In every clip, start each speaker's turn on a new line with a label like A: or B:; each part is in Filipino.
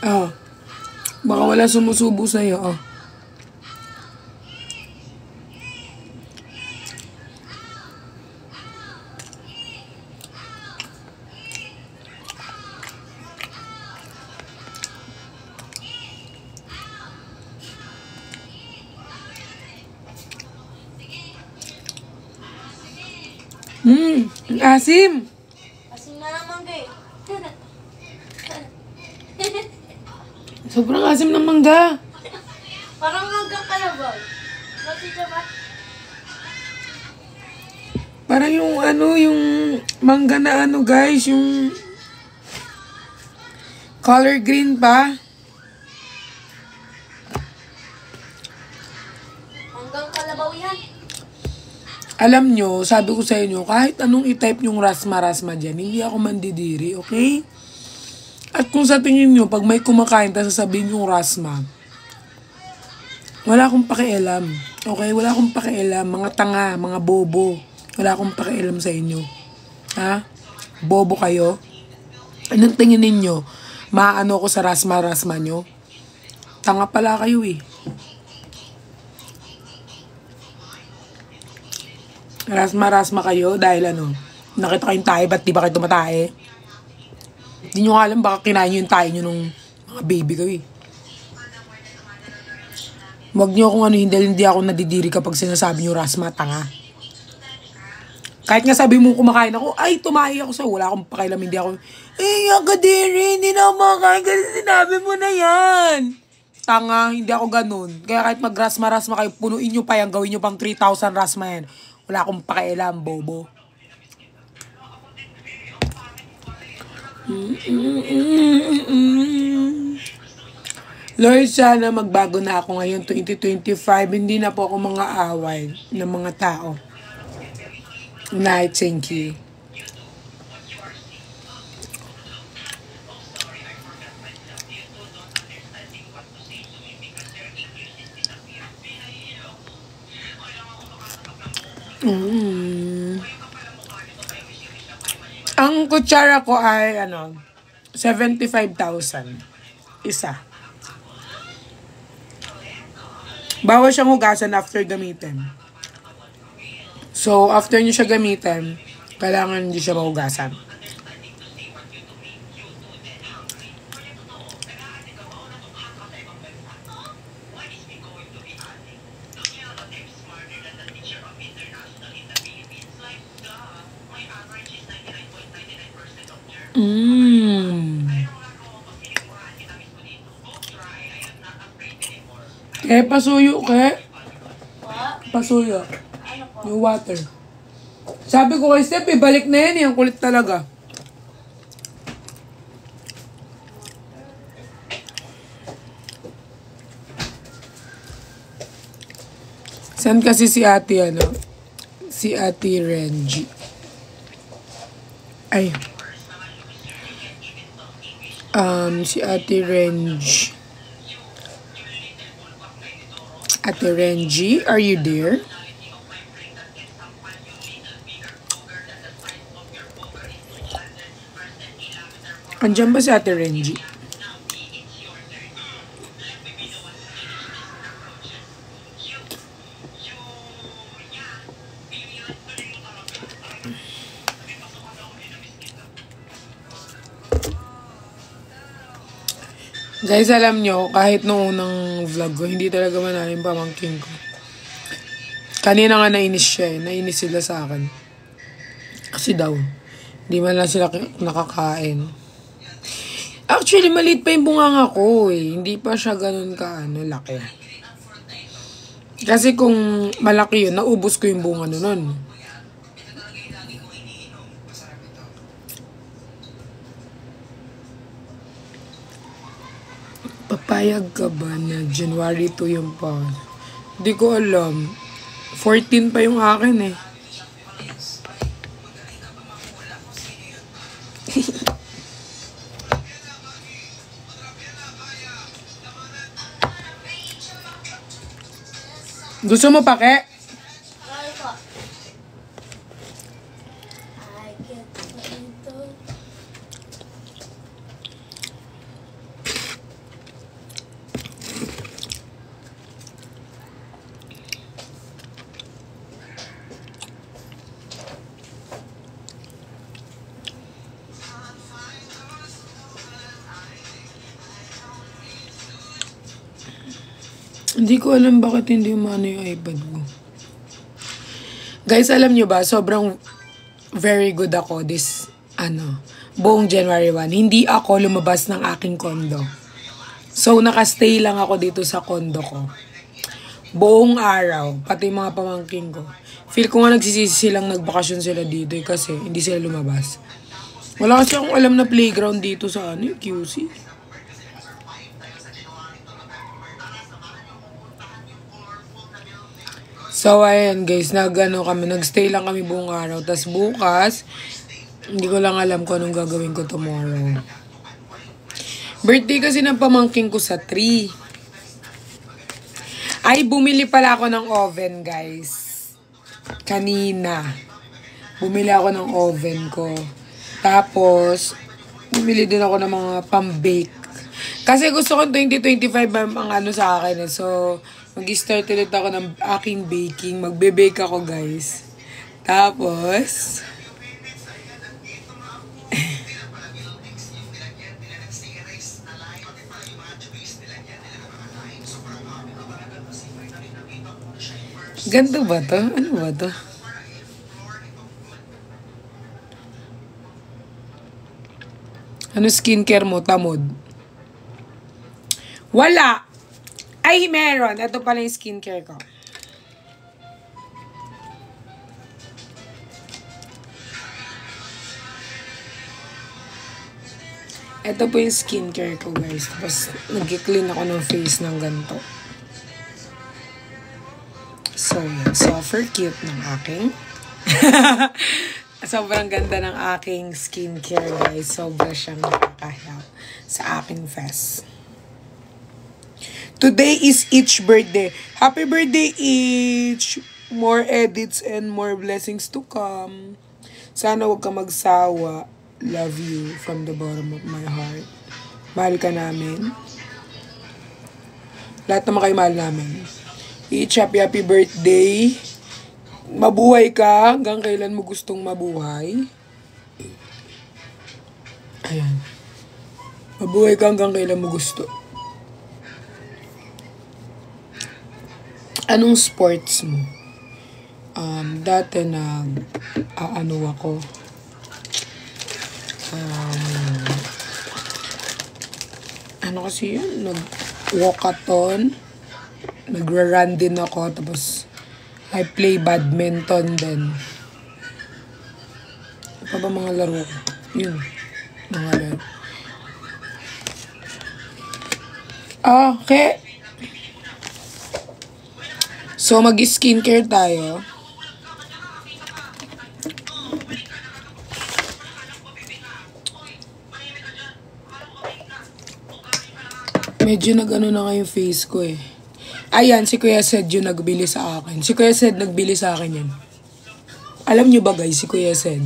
A: Oh. Baka wala sumusubo sa'yo, oh. Asim!
B: Asim na naman kayo.
A: Sobrang asim ng mangga.
B: Parang hanggang kalabaw. Bakit siya ba?
A: Parang yung yung mangga na guys, yung color green pa.
B: Hanggang kalabaw yan.
A: Alam nyo, sabi ko sa inyo, kahit anong i-type yung rasma-rasma dyan, hindi ako mandidiri, okay? At kung sa tingin nyo, pag may kumakain, tapos sasabihin yung rasma, wala akong pakialam. Okay? Wala akong pakialam. Mga tanga, mga bobo. Wala akong pakialam sa inyo. Ha? Bobo kayo? Anong tingin ninyo? Maano ko sa rasma-rasma nyo? Tanga pala kayo eh. Rasma-rasma kayo dahil nakita kayong tae, ba't di ba kayo tumatae? Hindi nyo alam, baka kinain nyo yung tae nyo nung mga baby kayo eh. Huwag nyo kung hindi ako nadidiri kapag sinasabi nyo rasma, tanga. Kahit nga sabi mo kumakain ako, ay tumahi ako sa'yo, wala akong pakialam, hindi ako, yakadiri, hindi na ako makain kasi sinabi mo na yan. Tanga, hindi ako ganun. Kaya kahit mag-rasma-rasma kayo, punuin nyo pa yan, gawin nyo pang 3,000 rasma yan. Wala akong pakialam, bobo. Lord, sana magbago na ako ngayon, 2025. Hindi na po ako mga away ng mga tao. Night, thank you. Ang kutsara ko ay 75,000 isa. Bawal siyang hugasan after gamitin. So, after niyo siya gamitin, kailangan hindi siya mahugasan. Pasuyo Pasuyo. Yung water. Sabi ko kay Steph, balik na yan. Ang kulit talaga. Saan kasi si ate, si ate Renji. Ay. Si ate Renji. Ate Renji, are you there? Andiyan ba si Ate Renji? Guys, alam nyo, kahit noong unang vlog ko, hindi talaga manahin pamangkin ko. Kanina nga nainis siya eh. Nainis sila sa akin. Kasi daw, di man lang sila nakakain. Actually, maliit pa yung bunganga ko eh. Hindi pa siya ganun laki. Kasi kung malaki yun, naubos ko yung bunga nun. Papayag ka ba na January 2 yung pass? Hindi ko alam. 14 pa yung akin eh. Gusto mo pake? Hindi ko alam bakit hindi umano yung iPad ko. Guys, alam nyo ba, sobrang very good ako buong January 1. Hindi ako lumabas ng aking kondo. So, nakastay lang ako dito sa kondo ko. Buong araw, pati mga pamangking ko. Feel ko nga nagsisisi silang nagbakasyon sila dito kasi hindi sila lumabas. Wala kasi akong alam na playground dito sa QC. So, ayan guys, nagstay lang kami buong araw. Tapos bukas, hindi ko lang alam kung anong gagawin ko tomorrow. Birthday kasi ng pamangking ko sa 3. Ay, bumili pala ako ng oven, guys. Kanina. Bumili ako ng oven ko. Tapos, bumili din ako ng mga pang-bake. Kasi gusto ko 2025 ang sa akin. So, mag-start ulit ako ng aking baking. Magbe-bake ako, guys. Tapos, ganito ba to? Ano ba to? Ano skincare mo? Tamod? Wala! Ay, meron. Ito pala yung skincare ko. Ito po yung skincare ko, guys. Tapos, nag-clean ako ng face ng ganito. So, super cute ng aking. Sobrang ganda ng aking skincare, guys. Sobra siyang nakaka-help sa aking face. Today is each birthday. Happy birthday, each! More edits and more blessings to come. Sana huwag ka magsawa. Love you from the bottom of my heart. Mahal ka namin. Lahat naman kayo mahal namin. Each happy birthday. Mabuhay ka hanggang kailan mo gustong mabuhay. Ayan. Mabuhay ka hanggang kailan mo gusto. Anong sports mo? Dati ako. Ano kasi yun? Nag-walkathon. Nagra-run din ako. Tapos, I play badminton din. Ano pa ba mga laro ko? Yun. Mga laro. Okay. So, mag-skincare tayo. Medyo nag-ano na nga yung face ko eh. Ayan, si Kuya Sed yung nagbili sa akin. Si Kuya Sed nagbili sa akin yan. Alam nyo ba guys, si Kuya Sed?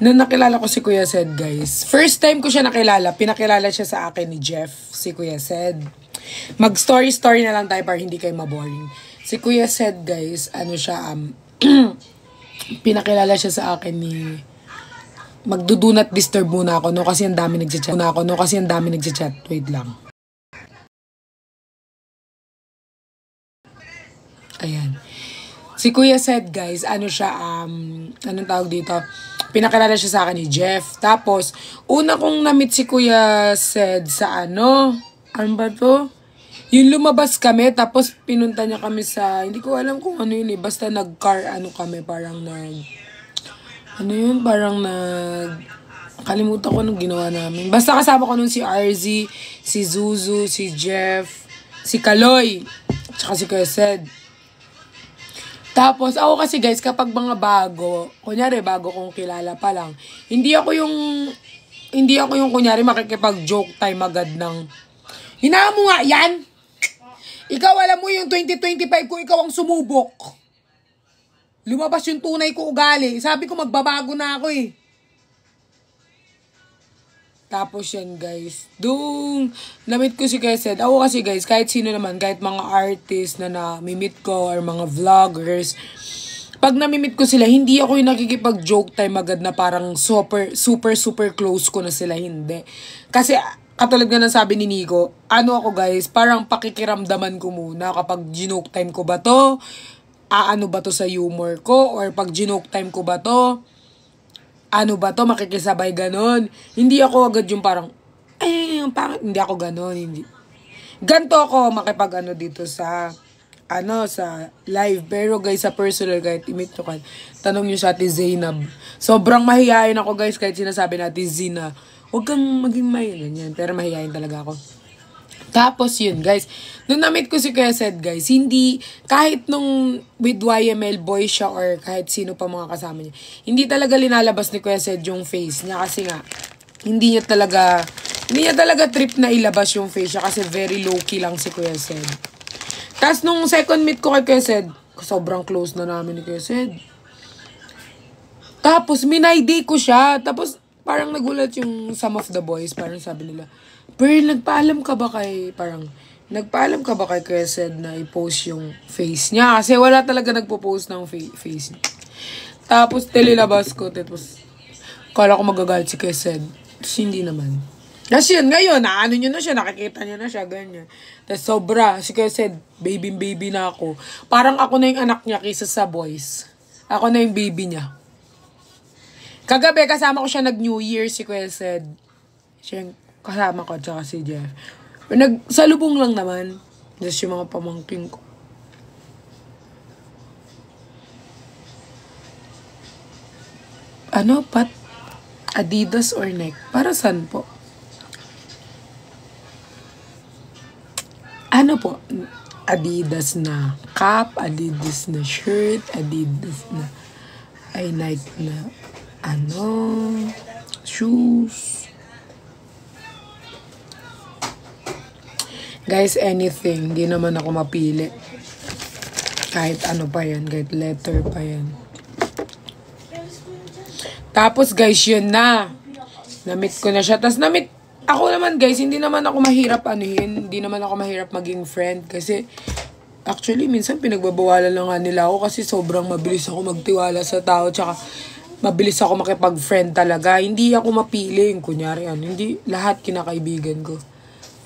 A: Nung nakilala ko si Kuya Sed guys, first time ko siya nakilala, pinakilala siya sa akin ni Jeff, si Kuya Sed. Mag-story-story na lang tayo para hindi kayo maboring. Si Kuya Sed guys, pinakilala siya sa akin ni... Magdo-do not disturb muna ako, no? Kasi ang dami nagchat. Wait lang. Ayan. Si Kuya Sed, guys, anong tawag dito? Pinakilala siya sa akin ni Jeff. Tapos, una kong na-meet si Kuya Sed sa ano ba to? Yung lumabas kami, tapos pinunta niya kami sa, hindi ko alam kung ano yun eh. Basta nag-car, kami, kalimutan ko nung ginawa namin. Basta kasama ko nun si RZ, si Zuzu, si Jeff, si Kaloy, tsaka si Kuya Sed. Tapos, ako kasi guys, kapag mga bago kong kilala pa lang, hindi ako yung kunyari makikipag-joke time agad ng, hinaan mo nga yan! Ikaw alam mo yung 2025 ko, ikaw ang sumubok. Lumabas yung tunay ko ugali. Sabi ko magbabago na ako eh. Tapos yan guys. Na-meet ko si Kuya Sed. Ako kasi guys, kahit sino naman, kahit mga artist na na-meet ko or mga vloggers, pag na-meet ko sila, hindi ako yung nakikipag-joke time agad na parang super close ko na sila. Hindi. Kasi katulad nga ng sabi ni Nico, ano ako guys, parang pakikiramdaman ko muna kapag ginoke time ko ba to, ano ba to sa humor ko, or pag ginoke time ko ba to, ano ba to, makikisabay ganon. Hindi ako agad yung parang, hindi ako ganon, hindi. Ganto ako makipag dito sa, sa live. Pero guys, sa personal, kahit imit nyo kan, tanong nyo sa Ate Zainab. Sobrang mahihayin ako guys, kahit sinasabi natin Zina. Huwag kang maging ganyan. Pero mahihayin talaga ako. Tapos yun guys, nung na-meet ko si Kuya Sed guys, hindi, kahit nung with YML boy siya or kahit sino pa mga kasama niya, hindi talaga linalabas ni Kuya Sed yung face niya kasi nga, hindi niya talaga trip na ilabas yung face niya kasi very low-key lang si Kuya Sed. Tapos nung second meet ko kay Kuya Sed, sobrang close na namin ni Kuya Sed. Tapos minayday ko siya, tapos parang nagulat yung some of the boys, parang sabi nila, Pearl, nagpaalam ka ba kay Kuya Sed na i-post yung face niya? Kasi wala talaga nagpo-post ng face niya. Tapos tililabas ko, tapos kala ko magagalit si Kuya Sed. Tapos hindi naman. Kasi yun, ngayon, nyo na siya, nakikita niya na siya, ganyan. Tapos sobra, si Kuya Sed, baby na ako. Parang ako na yung anak niya kaysa sa boys. Ako na yung baby niya. Kagabi, kasama ko siya nag-New Year, si Kuya Sed. Siya kasama ko, tsaka si Jeff. Nagsalubong lang naman. Just yung mga pamangking ko. Pat? Adidas or Nike? Para saan po? Po? Adidas na cap, Adidas na shirt, Adidas na Nike na shoes. Guys, anything. Hindi naman ako mapili. Kahit ano pa yan. Kahit letter pa yan. Tapos guys, yun na. Na-meet ko na siya. Tapos na-meet ako naman guys, hindi naman ako mahirap hindi naman ako mahirap maging friend. Kasi actually, minsan pinagbabawalan lang nga nila ako kasi sobrang mabilis ako magtiwala sa tao. Tsaka mabilis ako makipag-friend talaga. Hindi ako mapili. Kunyari, hindi lahat kinakaibigan ko.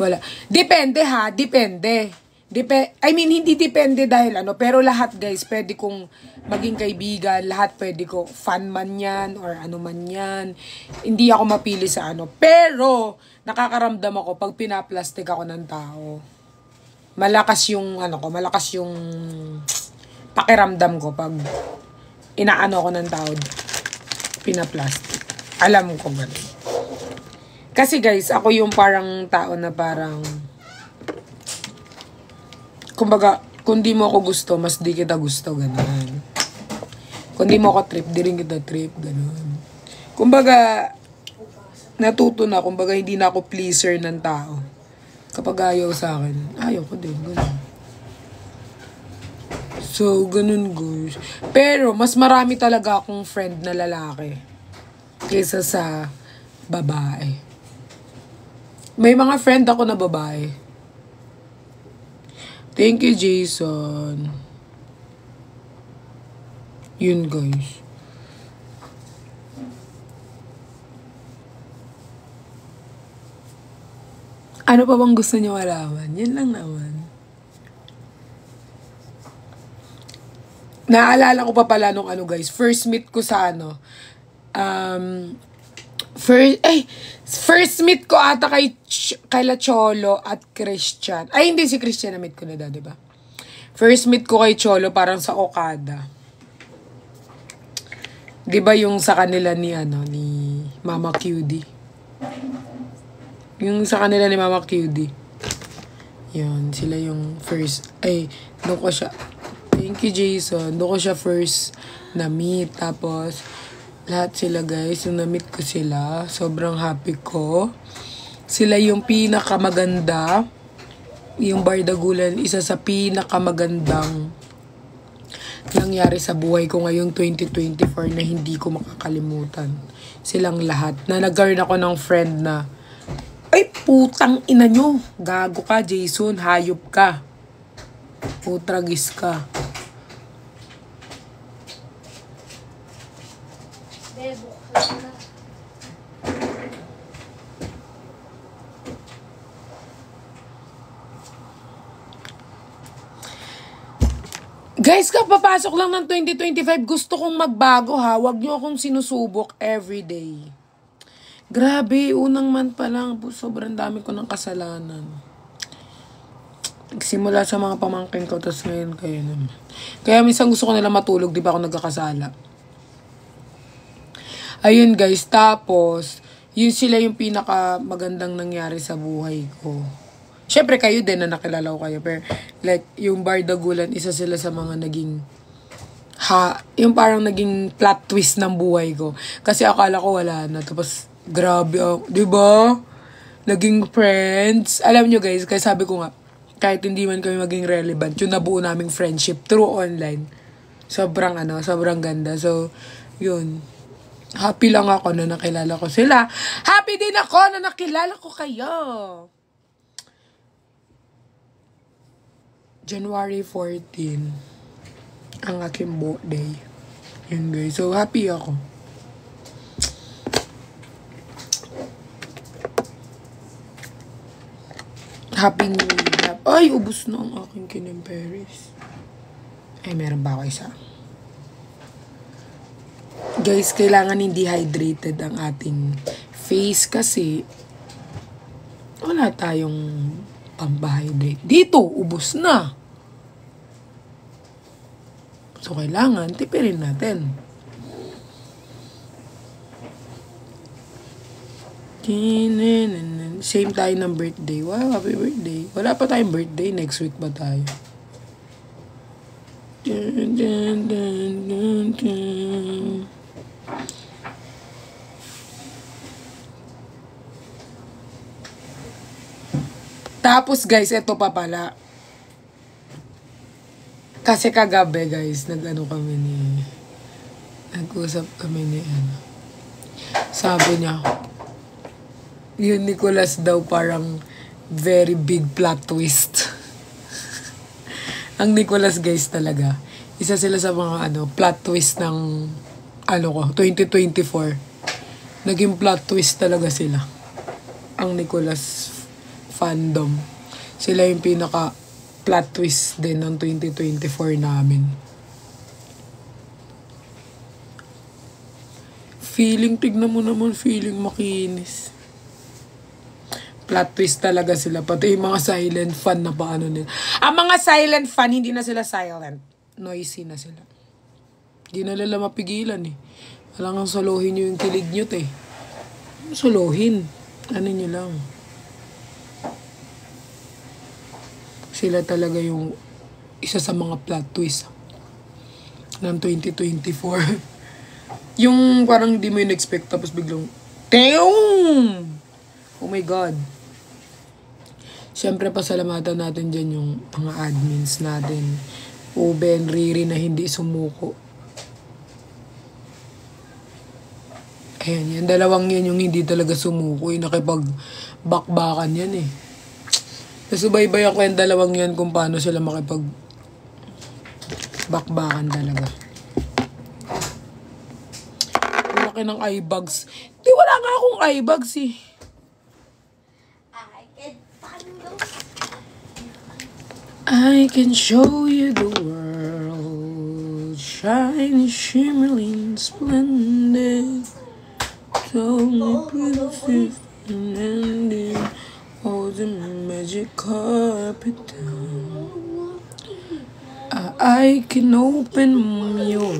A: Wala. Depende ha. Depende. Hindi depende dahil pero lahat guys, pwede kong maging kaibigan. Lahat pwede ko. Fan man yan or ano man yan. Hindi ako mapili sa Pero, nakakaramdam ako pag pinaplastic ako ng tao. Malakas yung pakiramdam ko pag inaano ko ng tao. Pinaplastic. Alam ko ganun. Kasi guys, ako yung parang tao na parang, kumbaga, kung di mo ako gusto, mas di kita gusto, ganun. Kung di mo ako trip, di rin kita trip, ganun. Kumbaga, natuto na, kumbaga, hindi na ako pleaser ng tao. Kapag ayaw sa akin, ayaw ko din, ganun. So, ganun guys. Pero, mas marami talaga akong friend na lalaki kaysa sa babae. May mga friend ako na babae. Thank you, Jason. Yun, guys. Ano pa bang gusto niyo malaman? Yan lang naman. Naalala ko pa pala nung guys. First meet ko sa first meet ko ata kay La Cholo at Christian. Hindi si Christian na meet ko na diba? First meet ko kay Cholo parang sa Okada. Diba yung sa kanila ni Mama QD? Yung sa kanila ni Mama QD. Yun, sila yung first. Doon ko siya. Thank you, Jason. Doon ko siya first na meet. Tapos, lahat sila guys, yung na-meet ko sila, sobrang happy ko. Sila yung pinakamaganda. Yung Bardagulan, isa sa pinakamagandang nangyari sa buhay ko ngayong 2024 na hindi ko makakalimutan. Silang lahat. Na nagkaroon ako ng friend na, putang ina nyo. Gago ka, Jason. Hayop ka. Putragis ka. Guys, kapapasok lang ng 2025, gusto kong magbago ha. Huwag niyo akong sinusubok everyday. Grabe, unang month pa lang, sobrang dami ko ng kasalanan. Nagsimula sa mga pamangkin ko, tapos ngayon kayo naman. Kaya minsan gusto ko nila matulog, di ba ako nagkakasala. Ayun guys, tapos, yun sila yung pinaka magandang nangyari sa buhay ko. Siyempre kayo din na nakilala ko kayo. Pero like, yung Bardagulan, isa sila sa mga naging yung parang naging plot twist ng buhay ko. Kasi akala ko wala na. Tapos, grabe ako. Diba? Naging friends. Alam nyo guys, kaya sabi ko nga, kahit hindi man kami maging relevant, yung nabuo naming friendship through online. Sobrang ganda. So, yun. Happy lang ako na nakilala ko sila. Happy din ako na nakilala ko kayo. January 14, ang aking birthday. Yun guys. So, happy ako. Happy New Year. Ay, ubos na ang aking kinimperis. Ay, meron ba ako isa? Guys, kailangan hindi hydrated ang ating face kasi wala tayong pampahydrate. Dito, ubos na. So, kailangan tipirin natin. Same tayo ng birthday. Wow, happy birthday. Wala pa tayong birthday. Next week ba tayo? Tapos guys, ito pa pala. Kasi kagabi guys, nag-usap kami ni sabi niya, yun Nicolas daw parang very big plot twist. Ang Nicolas guys talaga, isa sila sa mga plot twist ng 2024. Naging plot twist talaga sila. Ang Nicolas fandom. Sila yung pinaka plot twist din ng 2024 namin. Tignan mo naman, feeling makinis. Plot twist talaga sila. Pati yung mga silent fan na paano nila. Ang mga silent fan, hindi na sila silent. Noisy na sila. Hindi na nila mapigilan eh. Walang solohin nyo yung kilig nyo solohin. Ano nyo lang. Sila talaga yung isa sa mga plot twist ng 2024. Yung parang di mo yun expect tapos biglang, damn! Oh my God. Siyempre pasalamatan natin dyan yung mga admins natin. Uben, Riri na hindi sumuko. Ayan, yan. Dalawang yan yung hindi talaga sumuko. Yung nakipag-bakbakan yan eh. Nasubaybay ako yung dalawang yan kung paano sila makipag-bakbakan talaga. Laki ng eye bags. Di wala nga akong eye bags eh. I can show you the world, shine, shimmering, splendid, so pretty, and hold the magic carpet down. I can open your